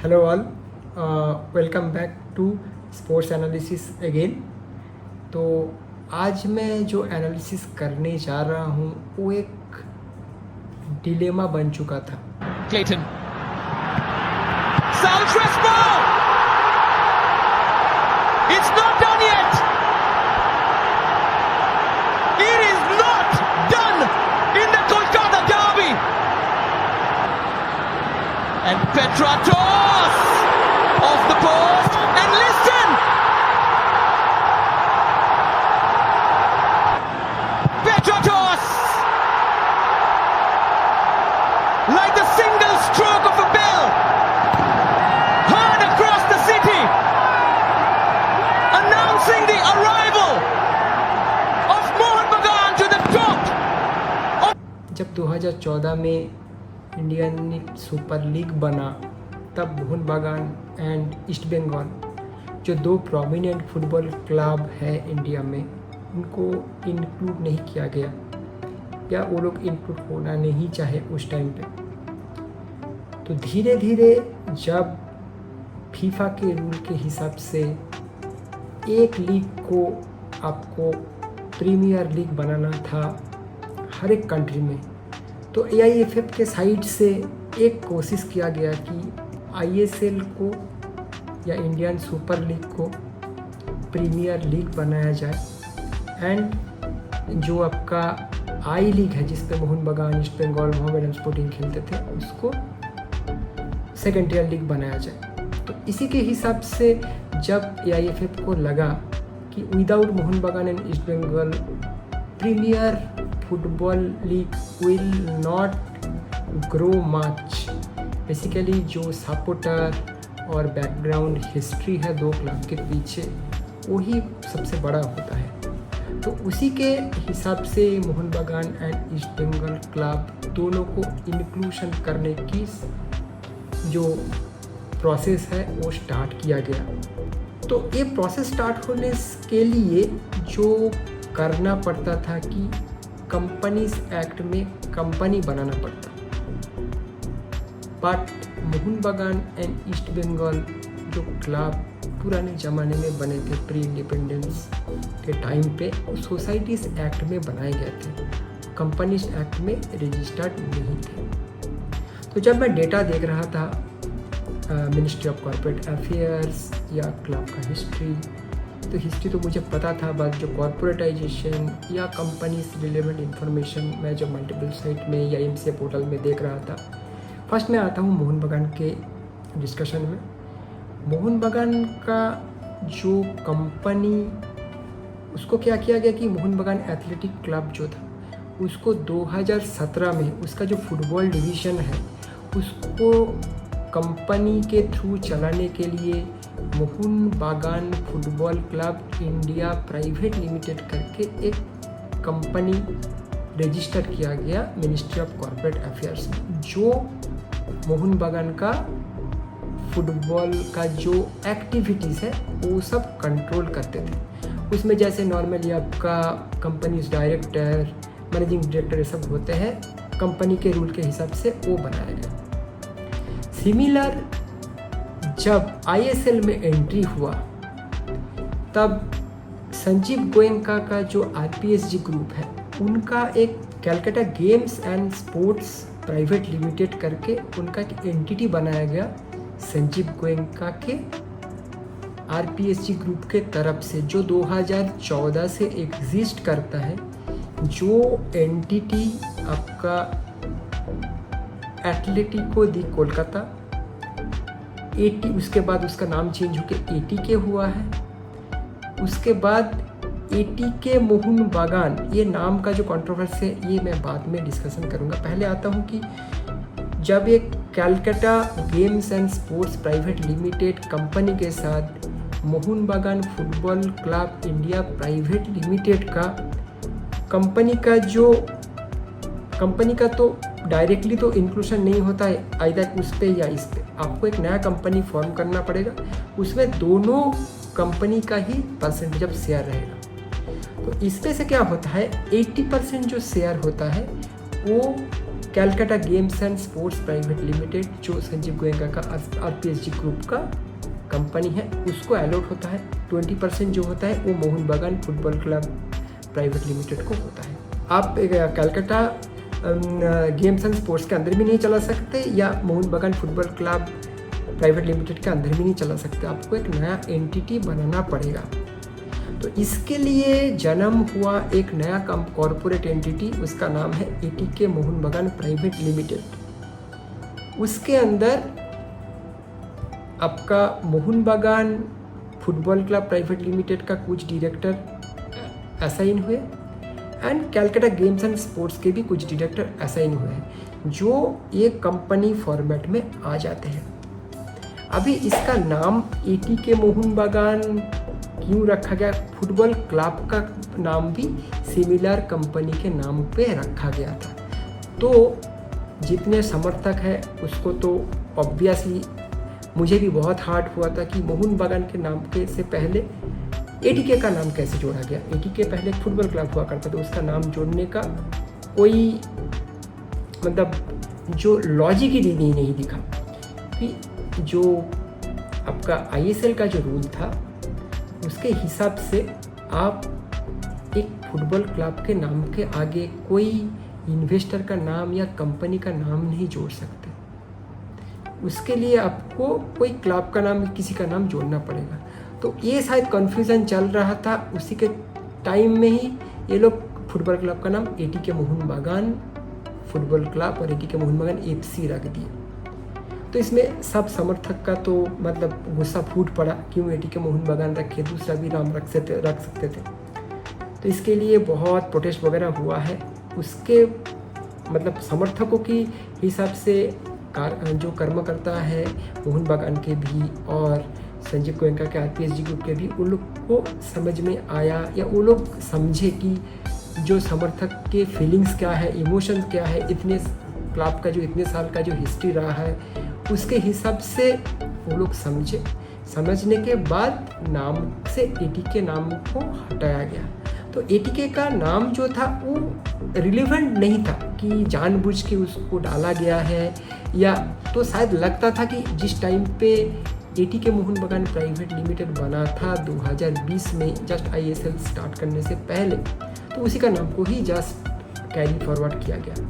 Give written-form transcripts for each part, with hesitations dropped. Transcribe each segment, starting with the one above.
Hello all, welcome back to sports analysis again. तो आज मैं जो एनालिसिस करने जा रहा हूँ वो एक डिलेमा बन चुका था। Clayton. Sal Crespo! It's not done yet! It is not done in the Kolkata derby! And Petratos off the post and listen! Petratos! Like the single stroke of a bell heard across the city, announcing the arrival of Mohan Bagan to the top. जब 2014 में Indian super league बना तब Mohan Bagan and East Bengal जो दो prominent football club है India में, उनको include नहीं किया गया या वो लोग इंक्लूड होना नहीं चाहे उस टाइम पे। तो धीरे धीरे जब फीफा के रूल के हिसाब से एक लीग को आपको प्रीमियर लीग बनाना था हर एक कंट्री में, तो AIFF के साइड से एक कोशिश किया गया कि ISL को या इंडियन सुपर लीग को प्रीमियर लीग बनाया जाए एंड जो आपका आई लीग है जिस पे मोहन बागान, ईस्ट बंगाल, मोहम्मडन स्पोर्टिंग खेलते थे, उसको सेकेंड टियर लीग बनाया जाए। तो इसी के हिसाब से जब AIFF को लगा कि without Mohun Bagan and East Bengal premier football league will not grow much, basically जो सपोर्टर और बैकग्राउंड हिस्ट्री है दो क्लब के पीछे वही सबसे बड़ा होता है। तो उसी के हिसाब से Mohan Bagan and East Bengal club दोनों को इंक्लूशन करने की जो प्रोसेस है वो स्टार्ट किया गया। तो ये प्रोसेस स्टार्ट होने के लिए जो करना पड़ता था कि कंपनीज एक्ट में कंपनी बनाना पड़ता, but Mohan Bagan and East Bengal जो क्लब पुराने ज़माने में बने थे प्री इंडिपेंडेंस के टाइम पे, सोसाइटीज़ एक्ट में बनाए गए थे, कंपनीज एक्ट में रजिस्टर्ड नहीं थे। तो जब मैं डेटा देख रहा था मिनिस्ट्री ऑफ कॉर्पोरेट अफेयर्स या क्लब का हिस्ट्री, तो हिस्ट्री तो मुझे पता था, बट जो कॉर्पोरेटाइजेशन या कंपनी से रिलेवेंट इन्फॉर्मेशन मैं जो मल्टीपल साइट में या MCA पोर्टल में देख रहा था, फर्स्ट मैं आता हूँ मोहन बागान के डिस्कशन में। मोहन बागान का जो कंपनी, उसको क्या किया गया कि मोहन बागान एथलेटिक क्लब जो था उसको 2017 में उसका जो फुटबॉल डिवीज़न है उसको कंपनी के थ्रू चलाने के लिए मोहन बागान football club India private limited करके एक कंपनी रजिस्टर किया गया मिनिस्ट्री ऑफ कॉर्पोरेट अफेयर्स में, जो मोहन बागान का फुटबॉल का जो एक्टिविटीज़ है वो सब कंट्रोल करते थे। उसमें जैसे नॉर्मली आपका कंपनीज डायरेक्टर, मैनेजिंग डायरेक्टर ये सब होते हैं, कंपनी के रूल के हिसाब से वो बनाया गया। सिमिलर जब ISL में एंट्री हुआ तब संजीव गोयनका का जो RPSG ग्रुप है उनका एक Calcutta games and sports private limited करके उनका एक एंटिटी बनाया गया संजीव गोयनका के RPSG ग्रुप के तरफ से, जो 2014 से एग्जिस्ट करता है। जो एंटिटी आपका एथलेटिको दी कोलकाता AT, उसके बाद उसका नाम चेंज होकर ATK हुआ है। उसके बाद ATK मोहन बागान, ये नाम का जो कंट्रोवर्सी है ये मैं बाद में डिस्कशन करूँगा। पहले आता हूँ कि जब एक Calcutta games and sports private limited company के साथ मोहन बागान football club India private limited का कंपनी का तो डायरेक्टली तो इंक्लूशन नहीं होता है आइदर उस पे या इस पे, आपको एक नया कंपनी फॉर्म करना पड़ेगा, उसमें दोनों कंपनी का ही परसेंटेज ऑफ शेयर रहेगा। तो इस पे से क्या होता है, 80% जो शेयर होता है वो Calcutta games and sports private limited, जो संजीव गोयनका का आरपीएसजी ग्रुप का कंपनी है, उसको अलॉट होता है। 20% जो होता है वो मोहन बागान फुटबॉल क्लब प्राइवेट लिमिटेड को होता है। आप कैलकाटा गेम्स एंड स्पोर्ट्स के अंदर भी नहीं चला सकते या मोहन बागान फुटबॉल क्लब प्राइवेट लिमिटेड के अंदर भी नहीं चला सकते, आपको एक नया एंटिटी बनाना पड़ेगा। तो इसके लिए जन्म हुआ एक नया कॉर्पोरेट एंटिटी, उसका नाम है एटीके मोहन बागान प्राइवेट लिमिटेड। उसके अंदर आपका मोहन बागान फुटबॉल क्लब प्राइवेट लिमिटेड का कुछ डायरेक्टर असाइन हुए and Calcutta games and sports के भी कुछ डायरेक्टर असाइन हुए हैं, जो एक कंपनी फॉर्मेट में आ जाते हैं। अभी इसका नाम एटीके मोहन बागान क्यों रखा गया? फुटबॉल क्लब का नाम भी सिमिलर कंपनी के नाम पे रखा गया था। तो जितने समर्थक हैं उसको तो ऑब्वियसली, मुझे भी बहुत हार्ड हुआ था कि मोहन बागान के नाम के से पहले एटीके का नाम कैसे जोड़ा गया। एटीके पहले एक फुटबॉल क्लब हुआ करता था, उसका नाम जोड़ने का कोई मतलब जो लॉजिक ही नहीं दिखा कि जो आपका आईएसएल का जो रूल था उसके हिसाब से आप एक फुटबॉल क्लब के नाम के आगे कोई इन्वेस्टर का नाम या कंपनी का नाम नहीं जोड़ सकते। उसके लिए आपको कोई क्लब का नाम, किसी का नाम जोड़ना पड़ेगा। तो ये शायद कन्फ्यूज़न चल रहा था, उसी के टाइम में ही ये लोग फुटबॉल क्लब का नाम एटीके मोहन बागान फुटबॉल क्लब और एटीके मोहन बागान एफसी रख दिए। तो इसमें सब समर्थक का तो मतलब गुस्सा फूट पड़ा, क्यों एटीके मोहन बागान रखे, दूसरा भी नाम रख सकते थे। तो इसके लिए बहुत प्रोटेस्ट वगैरह हुआ है। उसके मतलब समर्थकों की हिसाब से जो कर्मकर्ता है मोहन बागान के भी और संजीव गोयनका के आरपीएसजी ग्रुप के भी, उन लोग को समझ में आया या वो लोग समझे कि जो समर्थक के फीलिंग्स क्या है, इमोशंस क्या है, इतने क्लब का जो इतने साल का जो हिस्ट्री रहा है उसके हिसाब से वो लोग समझने के बाद नाम से एटीके नाम को हटाया गया। तो एटीके का नाम जो था वो रिलेवेंट नहीं था कि जानबूझ के उसको डाला गया है, या तो शायद लगता था कि जिस टाइम पे एटीके मोहन बागान प्राइवेट लिमिटेड बना था 2020 में, जस्ट आईएसएल स्टार्ट करने से पहले, तो उसी का नाम को ही जस्ट कैरी फॉरवर्ड किया गया।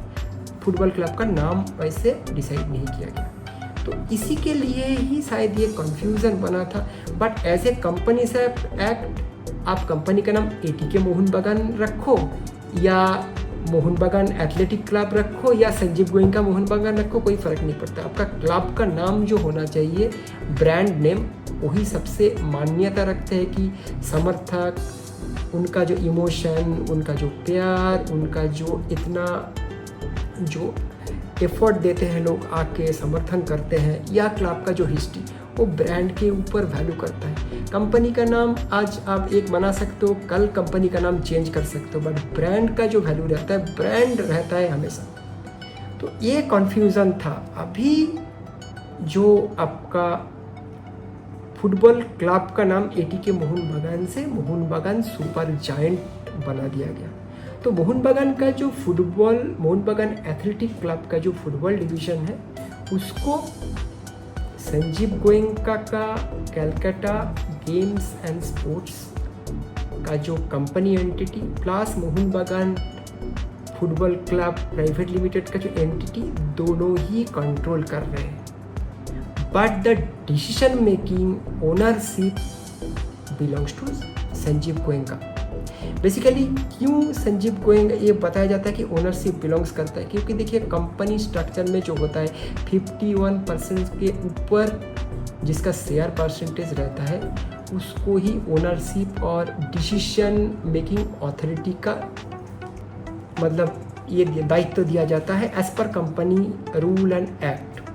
फुटबॉल क्लब का नाम वैसे डिसाइड नहीं किया गया। तो इसी के लिए ही शायद ये कन्फ्यूज़न बना था। बट एज ए कंपनी से एक्ट, आप कंपनी का नाम एटीके मोहन बागान रखो या मोहन बागान एथलेटिक क्लब रखो या संजीव गोयनका मोहन बागान रखो, कोई फ़र्क नहीं पड़ता। आपका क्लब का नाम जो होना चाहिए, ब्रांड नेम, वही सबसे मान्यता रखते हैं कि समर्थक, उनका जो इमोशन, उनका जो प्यार, उनका जो इतना जो एफर्ट देते हैं लोग, आके समर्थन करते हैं, या क्लब का जो हिस्ट्री, वो ब्रांड के ऊपर वैल्यू करता है। कंपनी का नाम आज आप एक बना सकते हो, कल कंपनी का नाम चेंज कर सकते हो, बट ब्रांड का जो वैल्यू रहता है, ब्रांड रहता है हमेशा। तो ये कन्फ्यूज़न था। अभी जो आपका फुटबॉल क्लब का नाम एटीके मोहन बागान से मोहन बागान सुपर जायंट बना दिया गया। तो मोहन बागान का जो फुटबॉल, मोहन बागान एथलेटिक क्लब का जो फुटबॉल डिवीज़न है, उसको संजीव गोयनका का कैलकाटा गेम्स एंड स्पोर्ट्स का जो कंपनी एंटिटी प्लस मोहन बागान फुटबॉल क्लब प्राइवेट लिमिटेड का जो एंटिटी, दोनों ही कंट्रोल कर रहे हैं। But the decision making ownership belongs to Sanjiv Goenka. Basically क्यों संजीव गोयनका, ये बताया जाता है कि ओनरशिप बिलोंग्स करता है, क्योंकि देखिए कंपनी स्ट्रक्चर में जो होता है 51% के ऊपर जिसका शेयर परसेंटेज रहता है, उसको ही ओनरशिप और डिसीजन मेकिंग अथॉरिटी का मतलब ये दायित्व दिया जाता है as per company rule and act.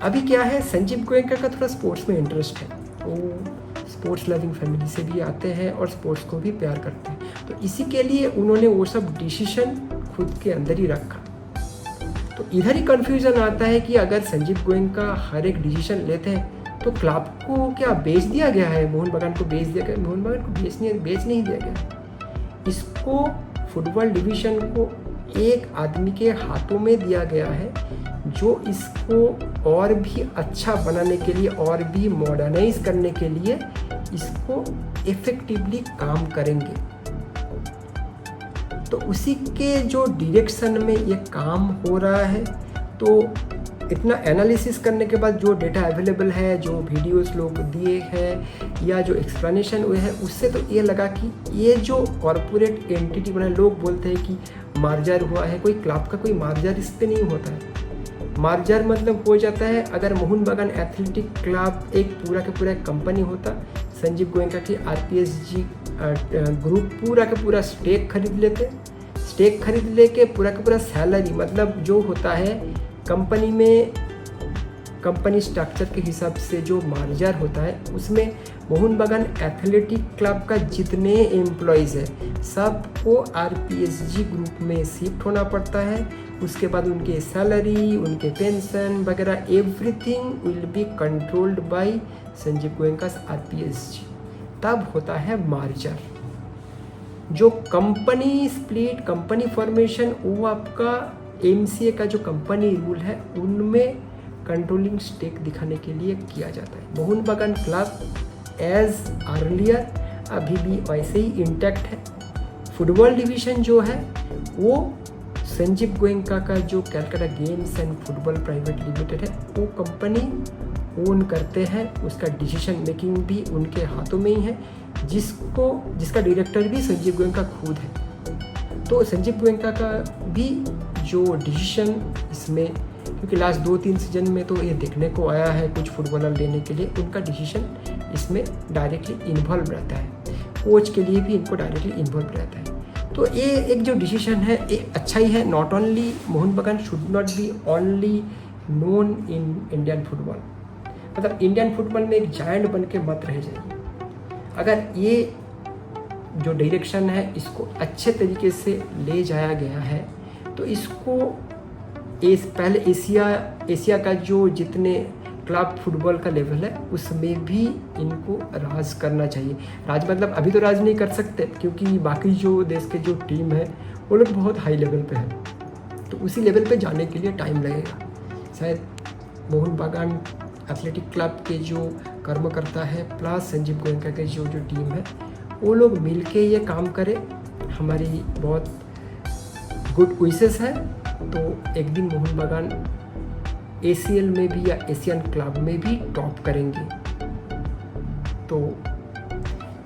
अभी क्या है, संजीव गोयनका का थोड़ा स्पोर्ट्स में इंटरेस्ट है, वो स्पोर्ट्स लविंग फैमिली से भी आते हैं और स्पोर्ट्स को भी प्यार करते हैं। तो इसी के लिए उन्होंने वो सब डिसीजन खुद के अंदर ही रखा। तो इधर ही कन्फ्यूज़न आता है कि अगर संजीव गोयनका हर एक डिसीजन लेते हैं तो क्लब को क्या बेच दिया गया है, मोहन बागान को बेच दिया गया? मोहन बागान को बेच नहीं दिया गया। इसको फुटबॉल डिवीज़न को एक आदमी के हाथों में दिया गया है जो इसको और भी अच्छा बनाने के लिए और भी मॉडर्नाइज करने के लिए इसको इफ़ेक्टिवली काम करेंगे। तो उसी के जो डायरेक्शन में ये काम हो रहा है। तो इतना एनालिसिस करने के बाद जो डेटा अवेलेबल है, जो वीडियोस लोग दिए हैं या जो एक्सप्लेनेशन हुए हैं, उससे तो ये लगा कि ये जो कॉरपोरेट एंटिटी बना, लोग बोलते हैं कि मार्जर हुआ है, कोई क्लब का कोई मार्जर इस पे नहीं होता है। मार्जर मतलब हो जाता है अगर मोहन बागान एथलेटिक क्लब एक पूरा का पूरा कंपनी होता, संजीव गोयनका की आरपीएसजी ग्रुप पूरा का पूरा स्टेक खरीद लेते, स्टेक खरीद लेके पूरा का पूरा सैलरी मतलब जो होता है कंपनी में, कंपनी स्ट्रक्चर के हिसाब से जो मार्जर होता है उसमें मोहन बागान एथलेटिक क्लब का जितने एम्प्लॉयज़ है सबको आरपीएसजी ग्रुप में शिफ्ट होना पड़ता है। उसके बाद उनके सैलरी, उनके पेंशन वगैरह everything will be controlled by Sanjiv Goenka RPSG. तब होता है मार्जर। जो कंपनी स्प्लिट, कंपनी फॉर्मेशन, वो आपका एमसीए का जो कंपनी रूल है उनमें कंट्रोलिंग स्टेक दिखाने के लिए किया जाता है। मोहन बागान क्लब एज अर्लियर अभी भी वैसे ही इंटैक्ट है। फुटबॉल डिवीज़न जो है वो संजीव गोयनका का जो Calcutta games and football private limited है वो कंपनी ओन करते हैं। उसका डिसीजन मेकिंग भी उनके हाथों में ही है, जिसका डायरेक्टर भी संजीव गोयनका खुद है। तो संजीव गोयनका का भी जो डिसीजन इसमें, क्योंकि लास्ट 2-3 सीजन में तो ये देखने को आया है कुछ फुटबॉलर लेने के लिए उनका डिसीजन इसमें डायरेक्टली इन्वॉल्व रहता है, कोच के लिए भी इनको डायरेक्टली इन्वॉल्व रहता है। तो ये एक जो डिसीजन है ये अच्छा ही है। नॉट ओनली मोहन बागान should not be only known in Indian football, मतलब इंडियन फुटबॉल में एक जायंट बन के मत रह जाएगी। अगर ये जो डायरेक्शन है इसको अच्छे तरीके से ले जाया गया है तो इसको पहले एशिया का जो जितने क्लब फुटबॉल का लेवल है उसमें भी इनको राज करना चाहिए। राज मतलब अभी तो राज नहीं कर सकते क्योंकि बाकी जो देश के जो टीम है वो लोग बहुत हाई लेवल पे है, तो उसी लेवल पे जाने के लिए टाइम लगेगा। शायद मोहन बागान एथलेटिक क्लब के जो कर्मकर्ता है प्लस संजीव गोयनका के जो टीम है वो लोग मिलके ये काम करें। हमारी बहुत गुड विशेस है। तो एक दिन मोहन बागान एसीएल में भी या एशियन क्लब में भी टॉप करेंगे। तो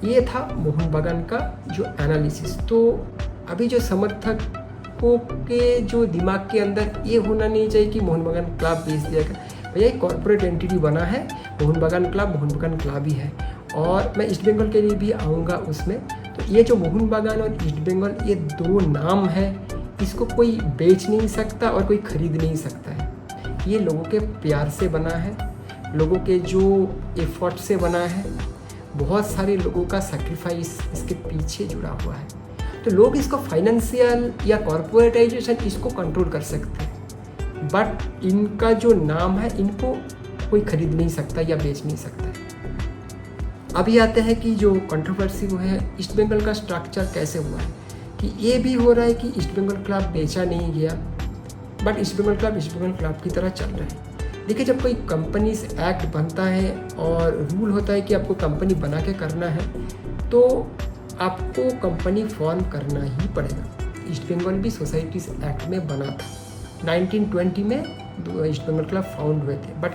ये था मोहन बागान का जो एनालिसिस। तो अभी जो समर्थकों के जो दिमाग के अंदर ये होना नहीं चाहिए कि मोहन बागान क्लब बेच दिया गया। भैया एक कॉर्पोरेट एंटिटी बना है मोहन बागान क्लब ही है, और मैं ईस्ट बंगाल के लिए भी आऊँगा उसमें। तो ये जो मोहन बागान और ईस्ट बंगाल ये दो नाम है, इसको कोई बेच नहीं सकता और कोई खरीद नहीं सकता है। ये लोगों के प्यार से बना है, लोगों के जो एफर्ट से बना है, बहुत सारे लोगों का सैक्रिफाइस इसके पीछे जुड़ा हुआ है। तो लोग इसको फाइनेंशियल या कॉर्पोरेटाइजेशन इसको कंट्रोल कर सकते हैं, बट इनका जो नाम है इनको कोई खरीद नहीं सकता या बेच नहीं सकता है। अभी आते हैं कि जो कंट्रोवर्सी वो है ईस्ट बंगाल का स्ट्रक्चर कैसे हुआ है, कि ये भी हो रहा है कि ईस्ट बंगाल क्लब बेचा नहीं गया, बट ईस्ट बंगाल क्लब की तरह चल रहा है। देखिए, जब कोई कंपनीज एक्ट बनता है और रूल होता है कि आपको कंपनी बना के करना है तो आपको कंपनी फॉर्म करना ही पड़ेगा। ईस्ट बंगाल भी सोसाइटीज़ एक्ट में बना था। 1920 में ईस्ट बंगाल क्लब फाउंड हुए थे, बट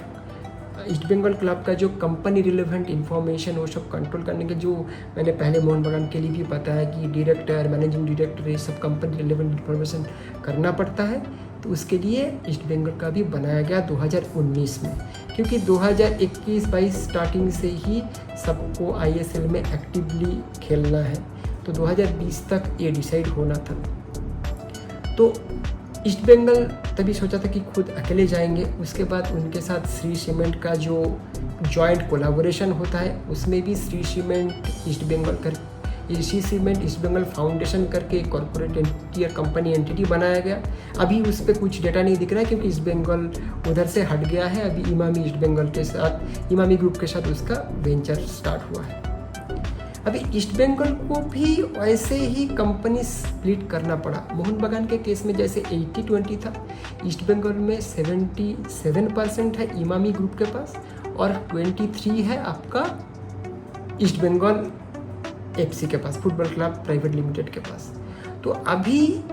ईस्ट बंगाल क्लब का जो कंपनी रिलेवेंट इन्फॉर्मेशन वो सब कंट्रोल करने के, जो मैंने पहले मोहन बागान के लिए भी बताया कि डायरेक्टर, मैनेजिंग डायरेक्टर, ये सब कंपनी रिलेवेंट इन्फॉर्मेशन करना पड़ता है। तो उसके लिए ईस्ट बंगाल का भी बनाया गया 2019 में, क्योंकि 2021-22 स्टार्टिंग से ही सबको आईएसएल में एक्टिवली खेलना है, तो 2020 तक ये डिसाइड होना था। तो ईस्ट बंगाल तभी सोचा था कि खुद अकेले जाएंगे। उसके बाद उनके साथ श्री सीमेंट का जो जॉइंट कोलैबोरेशन होता है उसमें भी Shri cement East Bengal foundation करके कॉर्पोरेट एंटिटी या कंपनी एंटिटी बनाया गया। अभी उस पर कुछ डेटा नहीं दिख रहा है क्योंकि ईस्ट बंगाल उधर से हट गया है। अभी इमामी ग्रुप के साथ उसका वेंचर स्टार्ट हुआ है। अभी ईस्ट बंगाल को भी वैसे ही कंपनी स्प्लिट करना पड़ा। मोहन बागान के केस में जैसे 80-20 था, ईस्ट बंगाल में 77% है इमामी ग्रुप के पास और 23 है आपका ईस्ट बंगाल एफसी के पास, फुटबॉल क्लब प्राइवेट लिमिटेड के पास। तो अभी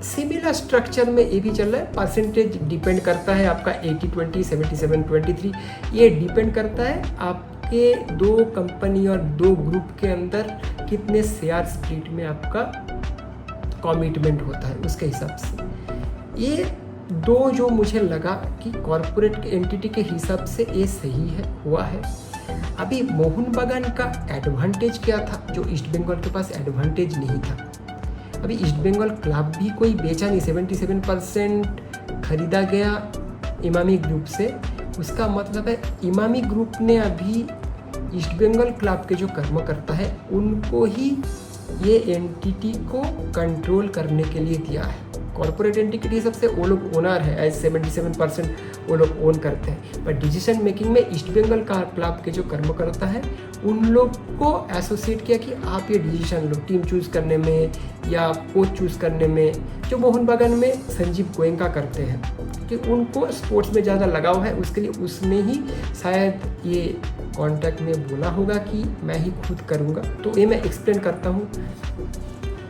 सिमिलर स्ट्रक्चर में ये भी चल रहा है। परसेंटेज डिपेंड करता है आपका 80-20, 77-23, ये डिपेंड करता है आपके दो कंपनी और दो ग्रुप के अंदर कितने शेयर स्प्लिट में आपका कमिटमेंट होता है, उसके हिसाब से। ये दो जो मुझे लगा कि कॉरपोरेट एंटिटी के हिसाब से ये सही है, हुआ है। अभी मोहन बागान का एडवांटेज क्या था जो ईस्ट बंगाल के पास एडवांटेज नहीं था। अभी ईस्ट बंगाल क्लब भी कोई बेचा नहीं, 77% खरीदा गया इमामी ग्रुप से। उसका मतलब है इमामी ग्रुप ने अभी ईस्ट बंगाल क्लब के जो कर्मकर्ता है उनको ही ये एंटिटी को कंट्रोल करने के लिए दिया है। कॉर्पोरेट एंटिटी सबसे वो लोग ओनर है, एज 77% वो लोग ओन करते हैं, पर डिसीजन मेकिंग में ईस्ट बंगाल का क्लब के जो कर्मकर्ता है उन लोग को एसोसिएट किया कि आप ये डिसीजन लो टीम चूज़ करने में या कोच चूज़ करने में, जो मोहन बागान में संजीव गोयनका करते हैं कि उनको स्पोर्ट्स में ज़्यादा लगाव है। उसके लिए उसने ही शायद ये कॉन्टैक्ट में बोला होगा कि मैं ही खुद करूँगा। तो ये मैं एक्सप्लेन करता हूँ।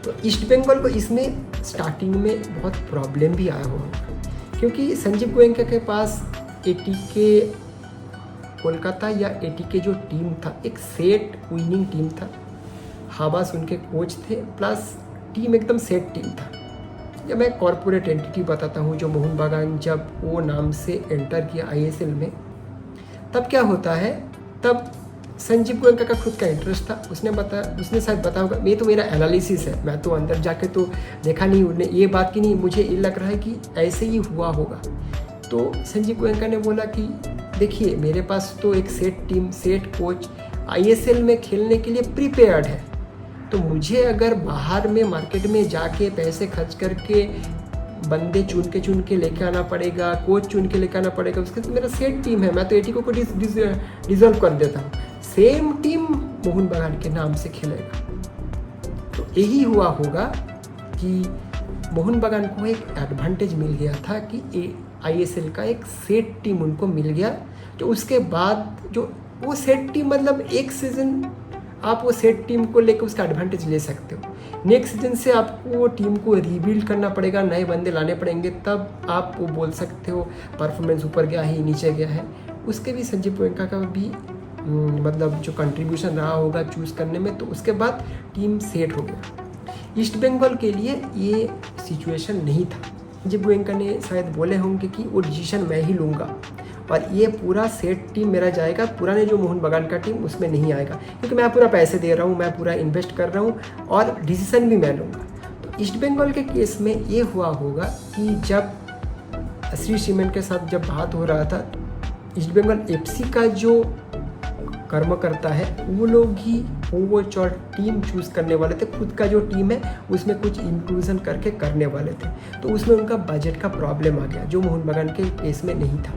तो ईस्ट बंगाल को इसमें स्टार्टिंग में बहुत प्रॉब्लम भी आया होगा, क्योंकि संजीव गोयनका के पास एटीके कोलकाता या एटीके जो टीम था एक सेट विनिंग टीम था। हाबास उनके कोच थे, प्लस टीम एकदम सेट टीम था। या मैं कॉर्पोरेट एंटिटी बताता हूँ, जो मोहन बागान जब वो नाम से एंटर किया आईएसएल में, तब क्या होता है, तब संजीव गोयनका का खुद का इंटरेस्ट था। उसने शायद बताया होगा, ये तो मेरा एनालिसिस है, मैं तो अंदर जाके तो देखा नहीं उन्हें ये बात की नहीं, मुझे ये लग रहा है कि ऐसे ही हुआ होगा। तो संजीव गोयनका ने बोला कि देखिए मेरे पास तो एक set team, set coach ISL में खेलने के लिए प्रिपेयर्ड है, तो मुझे अगर बाहर में मार्केट में जाके पैसे खर्च करके बंदे चुन के लेके आना पड़ेगा, कोच चुन के लेके आना पड़ेगा, उसके तो मेरा सेट टीम है, मैं तो एटीको को डिजॉल्व कर देता हूँ, सेम टीम मोहन बागान के नाम से खेलेगा। तो यही हुआ होगा कि मोहन बागान को एक एडवांटेज मिल गया था कि आईएसएल का एक सेट टीम उनको मिल गया। तो उसके बाद जो वो सेट टीम, मतलब एक सीज़न आप वो सेट टीम को लेकर उसका एडवांटेज ले सकते हो। नेक्स्ट सीजन से आपको वो टीम को रीबिल्ड करना पड़ेगा, नए बंदे लाने पड़ेंगे, तब आप वो बोल सकते हो परफॉर्मेंस ऊपर गया है नीचे गया है। उसके भी संजीव गोयनका का भी मतलब जो कंट्रीब्यूशन रहा होगा चूज़ करने में, तो उसके बाद टीम सेट हो गया। ईस्ट बंगाल के लिए ये सिचुएशन नहीं था। संजीव गोयनका ने शायद बोले होंगे कि वो डिसीजन मैं ही लूँगा और ये पूरा सेट टीम मेरा जाएगा, पुराने जो मोहन बागान का टीम उसमें नहीं आएगा, क्योंकि मैं पूरा पैसे दे रहा हूँ, मैं पूरा इन्वेस्ट कर रहा हूँ और डिसीजन भी मैं लूँगा। तो ईस्ट बंगाल के केस में ये हुआ होगा कि जब श्री सीमेंट के साथ जब बात हो रहा था, ईस्ट बंगाल एफसी का जो कर्मकर्ता है वो लोग ही कोच और टीम चूज़ करने वाले थे। खुद का जो टीम है उसमें कुछ इंक्लूजन करके करने वाले थे, तो उसमें उनका बजट का प्रॉब्लम आ गया, जो मोहन बागान के केस में नहीं था।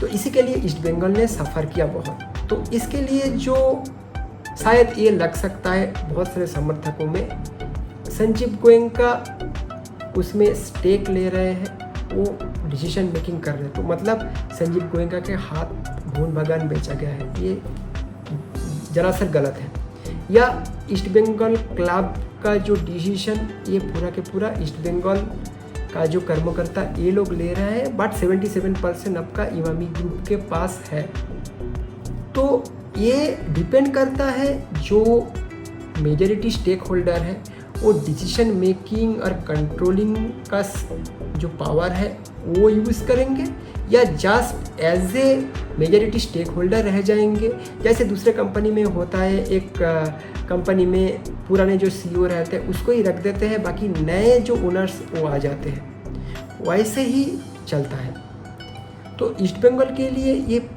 तो इसी के लिए ईस्ट बंगाल ने सफ़र किया बहुत। तो इसके लिए जो शायद ये लग सकता है बहुत सारे समर्थकों में, संजीव गोयनका उसमें स्टेक ले रहे हैं, वो डिसीजन मेकिंग कर रहे हैं, तो मतलब संजीव गोयनका के हाथ मोहन बागान बेचा गया है, ये जरा सा गलत है। या ईस्ट बंगाल क्लब का जो डिसीजन ये पूरा के पूरा ईस्ट बंगाल का जो कर्मकर्ता ये लोग ले रहे हैं, बट 77% आपका इमामी ग्रुप के पास है। तो ये डिपेंड करता है जो मेजॉरिटी स्टेक होल्डर है वो डिसीजन मेकिंग और कंट्रोलिंग का जो पावर है वो यूज़ करेंगे, या just as a majority stake holder रह जाएंगे। जैसे दूसरे कंपनी में होता है, एक कंपनी में पुराने जो सीईओ रहते हैं उसको ही रख देते हैं, बाकी नए जो ओनर्स वो आ जाते हैं, वैसे ही चलता है। तो ईस्ट बंगाल के लिए ये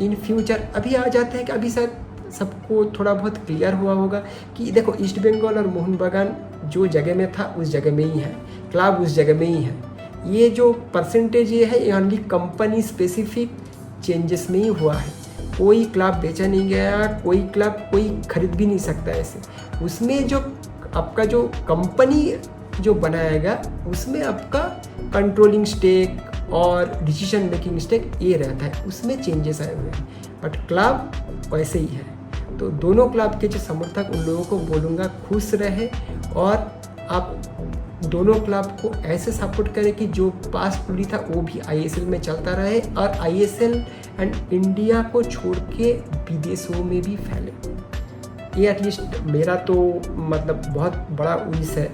इन फ्यूचर अभी आ जाते हैं कि अभी शायद सबको थोड़ा बहुत क्लियर हुआ होगा कि देखो ईस्ट बंगाल और मोहन बागान जो जगह में था उस जगह में ही है, क्लब उस जगह में ही है। ये जो परसेंटेज ये है ये ओनली कंपनी स्पेसिफिक चेंजेस में ही हुआ है। कोई क्लब बेचा नहीं गया, कोई क्लब कोई खरीद भी नहीं सकता ऐसे। उसमें जो आपका जो कंपनी जो बनाएगा उसमें आपका कंट्रोलिंग स्टेक और डिसीजन मेकिंग स्टेक ये रहता है, उसमें चेंजेस आए हुए हैं। बट क्लब वैसे ही है। तो दोनों क्लब के जो समर्थक उन लोगों को बोलूँगा खुश रहे और आप दोनों क्लब को ऐसे सपोर्ट करें कि जो पास्ट पीढ़ी था वो भी आईएसएल में चलता रहे और आईएसएल एंड इंडिया को छोड़ के विदेशों में भी फैले। ये एटलीस्ट मेरा तो मतलब बहुत बड़ा विश है।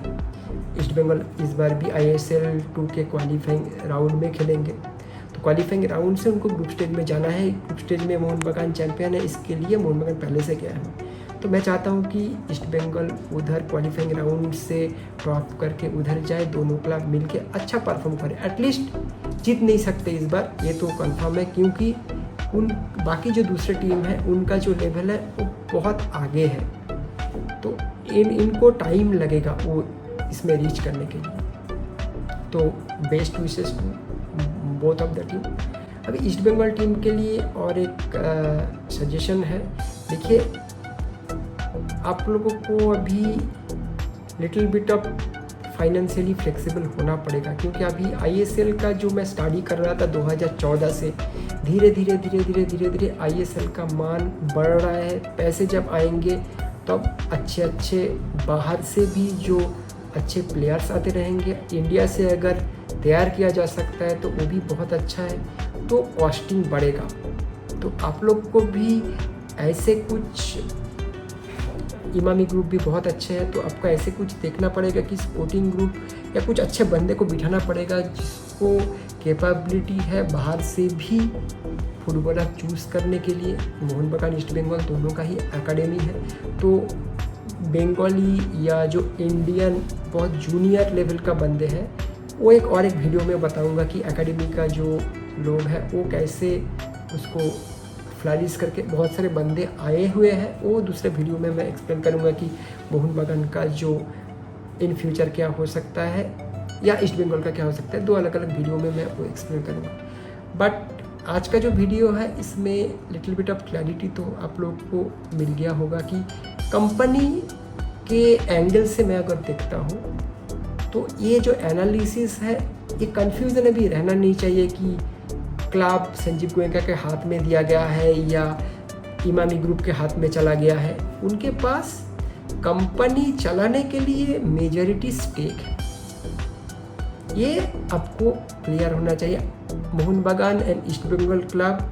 ईस्ट बंगाल इस बार भी आईएसएल 2 के क्वालिफाइंग राउंड में खेलेंगे, तो क्वालिफाइंग राउंड से उनको ग्रुप स्टेज में जाना है। ग्रुप स्टेज में मोहन बगान चैंपियन है, इसके लिए मोहन बगान पहले से गया है। तो मैं चाहता हूँ कि ईस्ट बंगाल उधर क्वालिफाइंग राउंड से टॉप करके उधर जाए, दोनों क्लब मिलके अच्छा परफॉर्म करें। एटलीस्ट जीत नहीं सकते इस बार, ये तो कंफर्म है, क्योंकि उन बाकी जो दूसरे टीम है उनका जो लेवल है वो बहुत आगे है। तो इनको टाइम लगेगा वो इसमें रीच करने के लिए। तो best wishes to both of the team. अभी ईस्ट बंगाल टीम के लिए और एक सजेशन है। देखिए, आप लोगों को अभी little bit of financially flexible होना पड़ेगा, क्योंकि अभी आईएसएल का जो मैं स्टडी कर रहा था 2014 से धीरे धीरे आईएसएल का मान बढ़ रहा है। पैसे जब आएंगे तब अच्छे बाहर से भी जो अच्छे प्लेयर्स आते रहेंगे। इंडिया से अगर तैयार किया जा सकता है तो वो भी बहुत अच्छा है, तो कॉस्टिंग बढ़ेगा। तो आप लोग को भी ऐसे कुछ, इमामी ग्रुप भी बहुत अच्छे हैं, तो आपको ऐसे कुछ देखना पड़ेगा कि स्पोर्टिंग ग्रुप या कुछ अच्छे बंदे को बिठाना पड़ेगा जिसको कैपेबिलिटी है बाहर से भी फुटबॉलर चूज़ करने के लिए। मोहन बगान ईस्ट बंगाल दोनों का ही एकेडमी है, तो बंगाली या जो इंडियन बहुत जूनियर लेवल का बंदे हैं वो एक वीडियो में बताऊंगा कि एकेडमी का जो लोग हैं वो कैसे उसको फ्लरिश करके बहुत सारे बंदे आए हुए हैं। वो दूसरे वीडियो में मैं एक्सप्लेन करूंगा कि मोहन बगान का जो इन फ्यूचर क्या हो सकता है या ईस्ट बंगाल का क्या हो सकता है, 2 अलग अलग वीडियो में मैं वो एक्सप्लेन करूंगा। बट आज का जो वीडियो है इसमें लिटिल बिट ऑफ क्लैरिटी तो आप लोग को मिल गया होगा कि कंपनी के एंगल से मैं अगर देखता हूँ तो ये जो एनालिसिस है ये कन्फ्यूज़न अभी रहना नहीं चाहिए कि क्लब संजीव गोयनका के हाथ में दिया गया है या इमामी ग्रुप के हाथ में चला गया है। उनके पास कंपनी चलाने के लिए मेजॉरिटी स्टेक है, ये आपको क्लियर होना चाहिए। मोहन बगान एंड ईस्ट बंगाल क्लब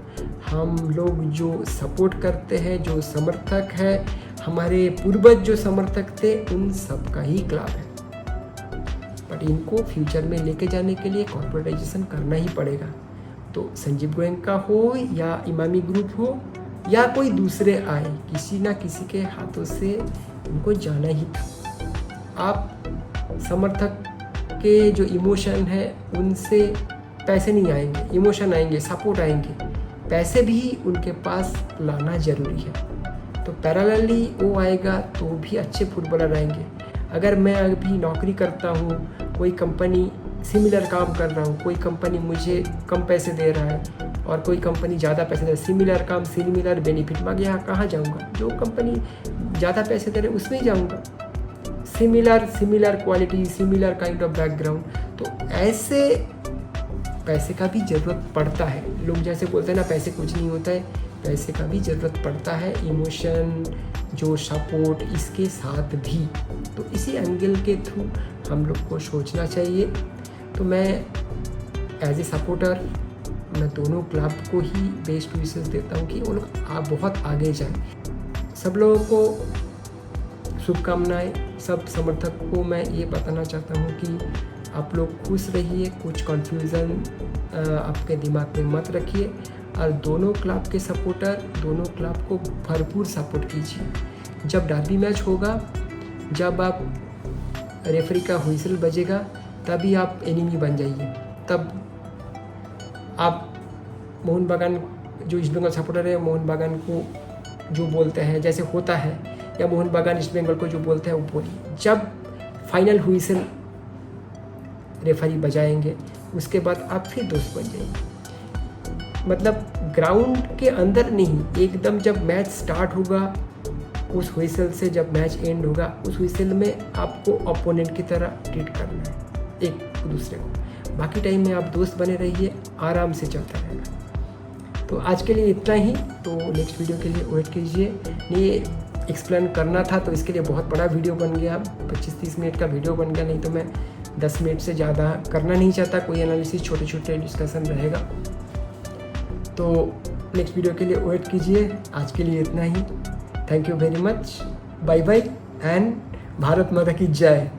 हम लोग जो सपोर्ट करते हैं, जो समर्थक है, हमारे पूर्वज जो समर्थक थे, उन सब का ही क्लब है। बट इनको फ्यूचर में लेके जाने के लिए कॉर्पोरेटाइजेशन करना ही पड़ेगा। तो संजीव गोयनका हो या इमामी ग्रुप हो या कोई दूसरे आए, किसी ना किसी के हाथों से उनको जाना ही था। आप समर्थक के जो इमोशन है उनसे पैसे नहीं आएंगे, इमोशन आएंगे, सपोर्ट आएंगे, पैसे भी उनके पास लाना ज़रूरी है। तो पैरेलली वो आएगा तो भी अच्छे फुटबॉलर आएंगे। अगर मैं अभी नौकरी करता हूँ, कोई कंपनी सिमिलर काम कर रहा हूँ, कोई कंपनी मुझे कम पैसे दे रहा है और कोई कंपनी ज़्यादा पैसे दे रहा है, सिमिलर काम सिमिलर बेनिफिट, मैं यहाँ कहाँ जाऊँगा? जो कंपनी ज़्यादा पैसे दे रहे उसमें ही जाऊँगा। Similar quality, similar kind of background, तो ऐसे पैसे का भी ज़रूरत पड़ता है। लोग जैसे बोलते हैं ना पैसे कुछ नहीं होता है, पैसे का भी ज़रूरत पड़ता है, इमोशन जो सपोर्ट इसके साथ भी। तो इसी एंगल के थ्रू हम लोग को सोचना चाहिए। तो मैं एज ए सपोर्टर मैं दोनों क्लब को ही बेस्ट विशेस देता हूँ कि वो लोग बहुत आगे जाए। सब लोगों को शुभकामनाएं। सब समर्थक को मैं ये बताना चाहता हूँ कि आप लोग खुश रहिए, कुछ कन्फ्यूज़न आपके दिमाग में मत रखिए और दोनों क्लब के सपोर्टर दोनों क्लब को भरपूर सपोर्ट कीजिए। जब डर्बी मैच होगा, जब आप रेफरी का हुइसल बजेगा, तभी आप एनिमी बन जाइए। तब आप मोहन बगान जो ईस्ट बंगाल सपोर्टर है, मोहन बगान को जो बोलते हैं जैसे होता है, या मोहन बगान ईस्ट बंगाल को जो बोलते हैं वो बोलिए। जब फाइनल हुइसल रेफरी बजाएंगे उसके बाद आप फिर दोस्त बन जाएंगे। मतलब ग्राउंड के अंदर नहीं, एकदम जब मैच स्टार्ट होगा उस व्हिसल से जब मैच एंड होगा उस व्हिसल में आपको ओपोनेंट की तरह ट्रीट करना है एक दूसरे को। बाकी टाइम में आप दोस्त बने रहिए, आराम से चलता रहेगा। तो आज के लिए इतना ही, तो नेक्स्ट वीडियो के लिए वेट कीजिए। ये एक्सप्लेन करना था तो इसके लिए बहुत बड़ा वीडियो बन गया, 25-30 मिनट का वीडियो बन गया, नहीं तो मैं 10 मिनट से ज़्यादा करना नहीं चाहता। कोई एनालिसिस, छोटे छोटे डिस्कशन रहेगा। तो नेक्स्ट वीडियो के लिए वेट कीजिए। आज के लिए इतना ही। Thank you very much, bye bye and Bharat माता की जय।